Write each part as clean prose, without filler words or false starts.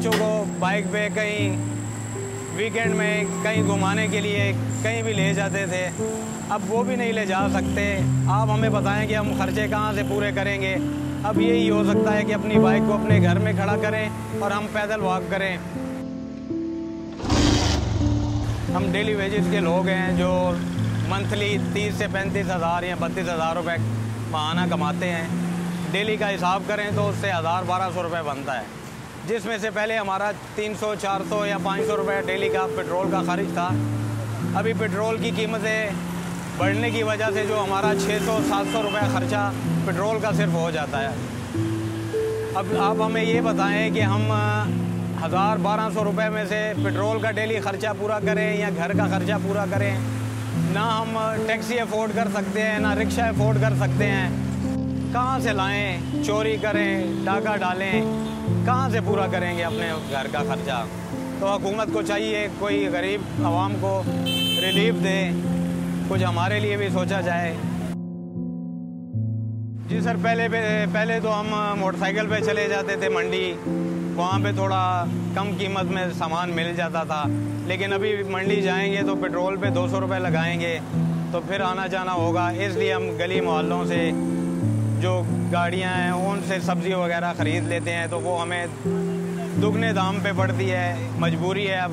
बच्चों को बाइक पे कहीं वीकेंड में कहीं घुमाने के लिए कहीं भी ले जाते थे, अब वो भी नहीं ले जा सकते। आप हमें बताएं कि हम खर्चे कहाँ से पूरे करेंगे। अब यही हो सकता है कि अपनी बाइक को अपने घर में खड़ा करें और हम पैदल वॉक करें। हम डेली वेजेस के लोग हैं जो मंथली 30 से 35 हज़ार या 32 हज़ार रुपये माहाना कमाते हैं। डेली का हिसाब करें तो उससे 1000-1200 रुपये बनता है, जिसमें से पहले हमारा 300, 400 या 500 रुपये डेली का पेट्रोल का खर्च था। अभी पेट्रोल की कीमतें बढ़ने की वजह से जो हमारा 600-700 रुपये खर्चा पेट्रोल का सिर्फ हो जाता है। अब आप हमें ये बताएं कि हम 1000-1200 रुपये में से पेट्रोल का डेली खर्चा पूरा करें या घर का खर्चा पूरा करें। ना हम टैक्सी अफोर्ड कर सकते हैं, ना रिक्शा अफोर्ड कर सकते हैं। कहाँ से लाएं, चोरी करें, डाका डालें, कहाँ से पूरा करेंगे अपने घर का खर्चा। तो हुकूमत को चाहिए कोई गरीब आवाम को रिलीफ दे, कुछ हमारे लिए भी सोचा जाए। जी सर, पहले तो हम मोटरसाइकिल पे चले जाते थे मंडी, वहाँ पे थोड़ा कम कीमत में सामान मिल जाता था। लेकिन अभी मंडी जाएंगे तो पेट्रोल पे 200 रुपये लगाएंगे, तो फिर आना जाना होगा। इसलिए हम गली मोहल्लों से जो गाड़ियाँ हैं उनसे सब्ज़ी वगैरह ख़रीद लेते हैं, तो वो हमें दुगने दाम पे पड़ती है। मजबूरी है, अब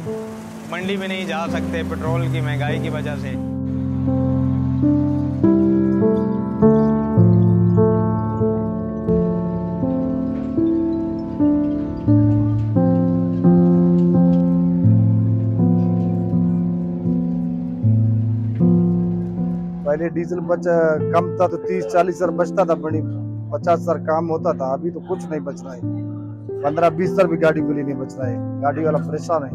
मंडी में नहीं जा सकते पेट्रोल की महंगाई की वजह से। पहले डीजल कम था तो 30-40 हज़ार बचता था, बड़ी 50 हज़ार काम होता था। अभी तो कुछ नहीं बच रहा है, 15-20 हज़ार भी गाड़ी के लिए नहीं बच रहा है। गाड़ी वाला परेशान है।